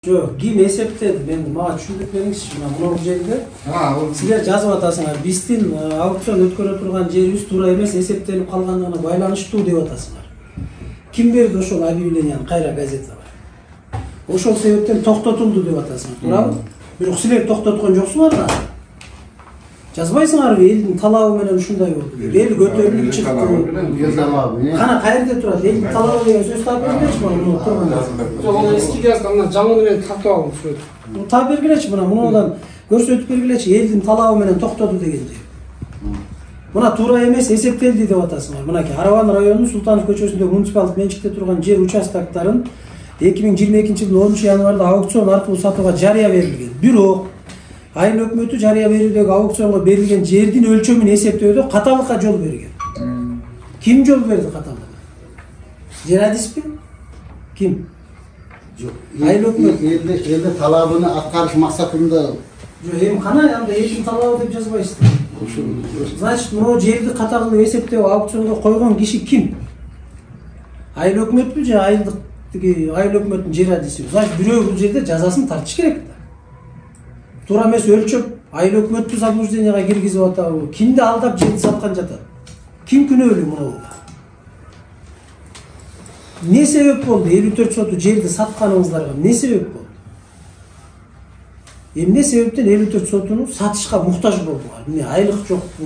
Жок, ким эсептеди? Мен мага түшүндүрүп бериңизчи мына бул жерде. Силер жазып атасыңар. Биздин аукцион өткөрө турган жерибиз туура эмес, эсептелип калгандыгына байланыштуу деп атасыңар. Ким берди ошол объявленияны? Кайра газета бар. Ошол себептен токтотулду деп атасыңар, туурабы? Бирок силер токтоткон жоксуңар да. Жазбайсыңарбы элдин талабы менен ушундай болду деп. Эл көтөрүлүп чыкты. Кана каерде турат? Элдин талабы деген сөз таап бергилечи муну турганда. Жок, аны эски газда мына жаңы менен тартып алып жүрөт. Таап бергилечи мунудан көрсөтүп бергилечи элдин талабы менен токтоду дегенди. Мына туура эмес эсептелди деп атасыңар. Мынакей Араван районунун Султанов көчөсүндөгү муниципалдык менчикте турган жер участоктарын 2022 жылдын 10 январда аукцион аркылуу сатууга жарыя берилген. Бирок айыл өкмөтү жарыя берүүдөгү аукционго берилген жердин өлчөмүн эсептөөдө каталыкка жол берген. Ким жол берди каталыкка? Жер адиспи? Ким? Жок. Айыл өкмөт Элде талабын аткарыш максатында. Жок, эми кана анда элдин талабы деп жазбайсыздар. Значит, мына жерди каталыкка эсептеп аукционго койгон киши ким? Айыл өкмөтпү же айылдык айыл өкмөттүн жер адиси? Значит, бирөө бул жерде жазасын тартыш керек да. Туура эмес өлчөп, айыл өкмөттү заблужденияга киргизип атабы? Кимди алдап жерди саткан жатат? Ким күнөөлүү мына? Не себеп болду 54 соту жерди сатканыңыздарга? Не себеп болду? Эмне себептен 54 сотуну сатышка муктаж болдуңар? Эмне айлык жокпу?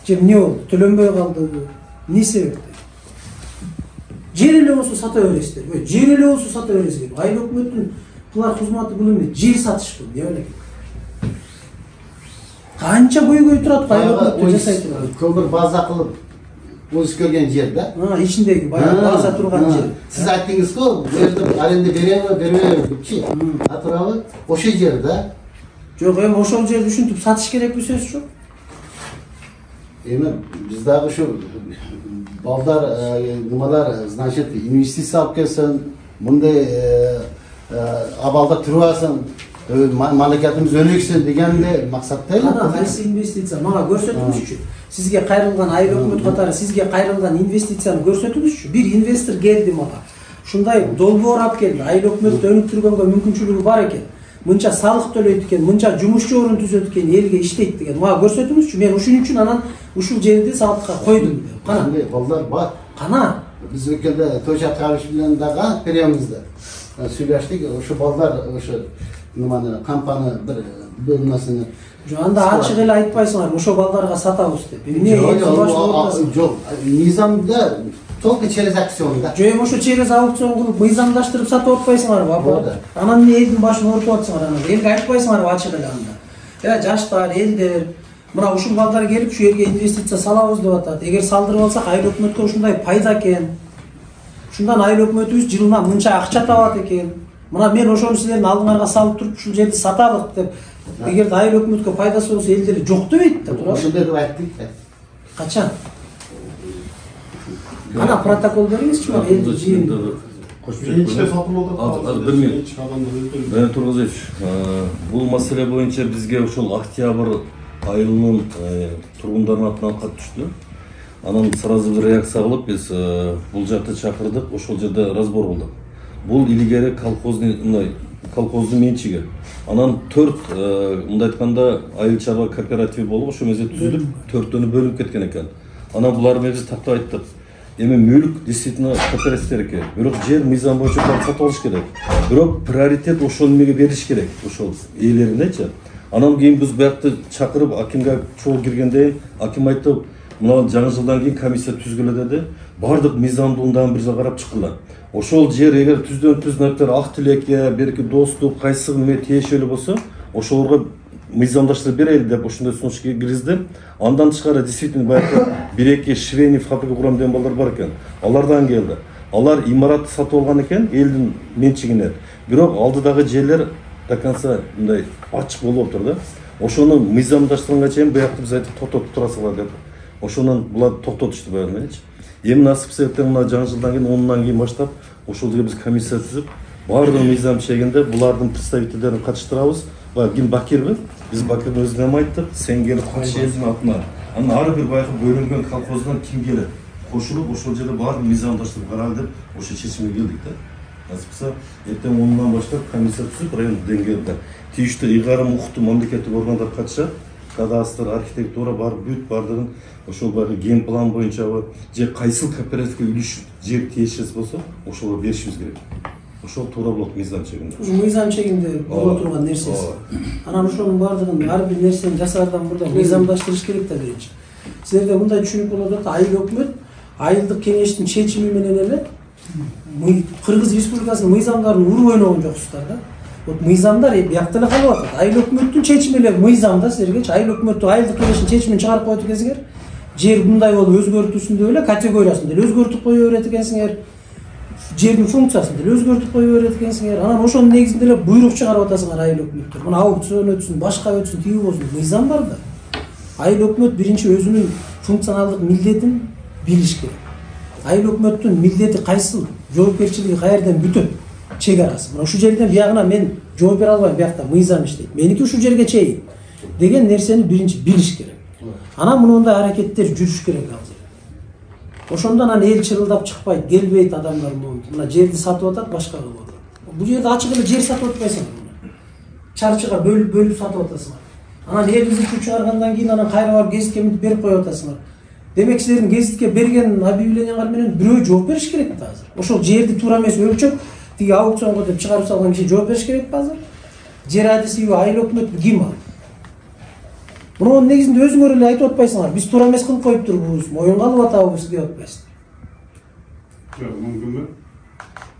Же эмне болду? Төлөнбөй калдыбы? Не себептен? Жер эле болсо сата бересиздер. Жер эле болсо сата бересиздер. Айыл өкмөттүн кылар кызматы бул эмне? Жер сатышпы? Не элек? Канча көйгөй турат айыл өкмөттү жасай турат? Көмүр база кылып өз көрген жер да. Ичиндеги баягы база турган жер. Сиз айттыңыз го, бу жерде аренда береби, бербейби депчи. Атурабы? Ошо жер да. Жок, эми ошол жерди ушинтип сатыш керекпи сөз жок. Эми биз дагы ушу балдар нымалар, значит, инвестиция алып келсин, мындай абалда туруп алсын, мамлекетimiz өнүксүн дегенде максатта эле. Кана кайсы инвестиция? Мага көрсөтүңүзчү. Сизге кайрылган айыл өкмөт катары сизге кайрылган инвестицияны көрсөтүңүзчү. Бир инвестор келди мага. Ушундай долбоор алып келди. Айыл өкмөттү өнүктүргөнгө мүмкүнчүлүгү бар экен. Мынча салык төлөйт экен, мынча жумушчу орун түзөт экен, элге иштейт деген. Мага көрсөтүңүзчү. Мен ушун үчүн анан ушул жерди сатыкка койдум. Кана балдар бар. Кана Биз өкөлдө той чаткарыш менен дагы беребиз да. Сүйлөштүк, ошо балдар ошо ныманы кампаны бир бөлмөсүнө. Анда ачык эле айтпайсыңар, ошо балдарга сатабыз деп. Эмне? Жок, мыйзамда только через акцион да. Жок, ошо через аукцион кылып мыйзамдаштырып сатып атпайсыңарбы? Анан эмне элдин башын ортуп атсыңар анан? Элге айтпайсыңарбы ачык эле анда? Жаштар, элдер, мына ушул балдар келип ушу жерге инвестиция салабыз деп атат. Эгер салдырып алсак, айыл өкмөткө ушундай пайда экен. Ушундан айыл өкмөтүбүз жылына мынча акча табат экен. Мына мен ошону силердин алдыңарга салып туруп ушул жерди саталык деп. Эгер айыл өкмөткө пайдасы болсо элдер жок дебейт да, туура? Ошондой деп айттык. Качан? Ана протокол бериңизчи мага элди жыйын. Биринчиде сатылып атат. 1 минут. Мен Тургузович, бул маселе боюнча бизге ушул октябрь айылынын тургундарынын атынан кат түштү. Анан сразу бир реакция кылып биз бул жакты чакырдык, ошол жерде разбор кылдык. Бул илгери колхоздун менчиги. Анан 4 мындай айтканда айыл чарба кооперативи болуп, ошол мезетте түзүлүп, 4төнү бөлүнүп кеткен экен. Анан булар менен биз тактап айттык. Эми мүлк действительно кооперативдерге, бирок жер мыйзам боюнча сатып алыш керек. Бирок приоритет ошол эмеге бериш керек, ошол ээлеринечи. Анан кийин биз буякты чакырып акимге чогуу киргенде аким айтты, мына жаңы жылдан кийин комиссия түзгүлө деди. Бардык мыйзамдуулугун бир жолу карап чыккыла. Ошол жер эгер түздөн ак тилекке, берки достук, кайсы эме тиешелүү болсо, ошолорго мыйзамдаштырып берели деп ошондой сунуш киргизди. Андан тышкары действительно баягы 1-2 швейный фабрика курам деген балдар бар экен. Алардан келди. Алар имаратты сатып алган экен элдин менчигине. Бирок алдыдагы жерлер до конца мындай ачык болуп отур да. Ошону мыйзамдаштырганга чейин буякты биз айтып токтотуп турасыңар деп. Ошонун булар токтотушту баягычы. Эми насып себептен мына жаңы жылдан кийин 10-нан кийин баштап ошол жерге биз комиссия түзүп, баардык мыйзам чегинде булардын представительдерин катыштырабыз. Ким Бакирби? Биз Бакирдин өзүнө айттык, сен келип катыш элдин атынан. Анан ар бир баягы бөлүнгөн колхоздан ким келет? Кошулуп ошол жерде баардык мыйзамдаштырып карайлы деп ошо чечимге келдик да. Насып кылса эртең 10-нан баштап комиссия түзүп райондук деңгээлде тийиштүү ыйгарым укуктуу мамлекеттик органдар катышат. Кадастр, архитектура бар, бүт бардыгын ошол баягы ген план боюнчабы же кайсыл кооперативге үлүш жер тиешеси болсо ошого беришибиз керек. Ошол туура болот мыйзам чегинде. Ушу мыйзам чегинде боло турган нерсеси. Анан ошонун бардыгын ар бир нерсени жасаардан мурда мыйзамдаштырыш керек да биринчи. Силерде мындай түшүнүк болуп атат, айыл өкмөт айылдык кеңештин чечими менен эле Кыргыз Республикасынын мыйзамдарын уруп ойногон жоксуздар да. Вот мыйзамдар биякта эле калып атат. Айыл өкмөттүн чечими эле мыйзамда силерге айыл өкмөттү айылдык кеңештин чечимин чыгарып коет экенсиңер. Жер мындай болуп өзгөртүүсүн деп эле категориясын деле өзгөртүп кое берет экенсиңер. Жердин функциясын деле өзгөртүп кое берет экенсиңер. Анан ошонун негизинде эле буйрук чыгарып атасыңар айыл өкмөттөр. Мына аукцион өтсүн, башка өтсүн, тиги болсун. Мыйзам бар да. Айыл өкмөт биринчи өзүнүн функционалдык милдетин билиш керек. Айыл өкмөттүн милдети кайсыл, жоопкерчилиги каерден бүтөт, чек арасы. Мына ушул жерден биягына мен жооп бере албайм, биякта мыйзам иштейт. Меники ушул жерге чейин деген нерсени биринчи билиш керек. Анан мындай аракеттер жүрүш керек азыр. Ошондон анан эл чырылдап чыкпайт, келбейт адамдар монтип. Мына жерди сатып атат, башка кылып атат. Бул жерде ачык эле жер сатып атпайсыңар. Чарчыга бөлүп сатып атасыңар. Анан эл изилтүү чыгаргандан кийин анан кайра барып гезитке мынтип берип коюп атасыңар. Демек силердин гезитке берген объявленияңар менен бирөө жооп бериш керек да азыр. Ошол жерди туура эмес өлчөп, тиги аукционго деп чыгарып салган киши жооп бериш керек да азыр. Жер адисиби, айыл өкмөтү ким ал? Мунун негизинде өзүңөр эле айтып атпайсыңар. Биз туура эмес кылып коюптурбуз, моюнга алып атабыз деп атпайсыздар. Жок, мүмкүнбү?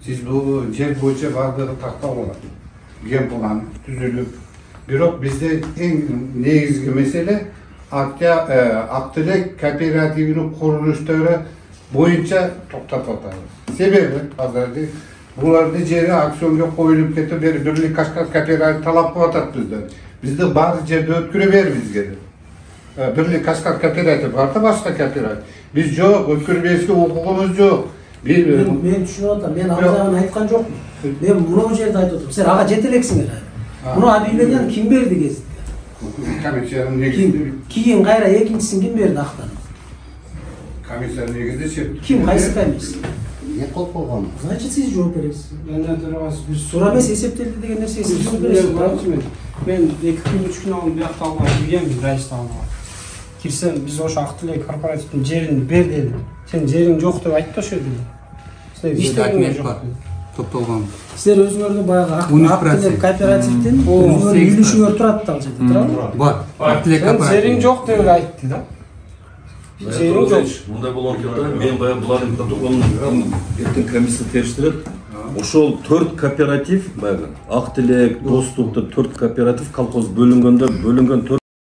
Сиз бул жер боюнча бардыгы тактап алат. Ген план түзүлүп, бирок бизде эң негизги маселе Актылек кооперативинин курулуштары боюнча токтоп атабыз. Себеби азыр буларды жери аукционго коюлуп кетип Бирлик Кашкар кооператив талап кылып атат бизден. Бизди баары жерди өткөрө бер бизге деп. Бирлик Кашкар кооператив бар да, башка кооператив. Биз жок, өткөрбөйсүзгө укугубуз жок. Мен түшүнүп атам, мен ал жагын айткан жокмун. Мен муну жерде айтып атам. Силер ага жете элексиңер. Муну объявленияны ким берди гезитке? Комиссиянын негизинде. Кийин кайра экинчисин ким берди актанып? Комиссиянын негизинде чек. Ким кайсы комиссия? Не кылып койгон? Значит, сиз жооп бересиз. Менден турган биз Туура эмес эсептелди деген нерсеге сиз жооп бересиз. мен 2 күн 3 күн алдын биякта алган киргенбиз райыстагына. Кирсем биз ошо Актылек корпоративдин жерин бер деди. Сен жериң жок деп айтты ошо жерде. Иштегиңер жок. Топтолгон. Силер өзүңөрдүн баягы Актылек кооперативдин өзүңөрдүн үлүшүңөр турат да ал жерде, туурабы? Бар. Актылек Сен кооператив. жериң жок деп айтты да. Жериң жок. Мындай болгон кезде мен баягы булардын протоколун эртең комиссия териштирет. Ошол 4 кооператив баягы Актылек, Достук деп 4 кооператив колхоз бөлүнгөндө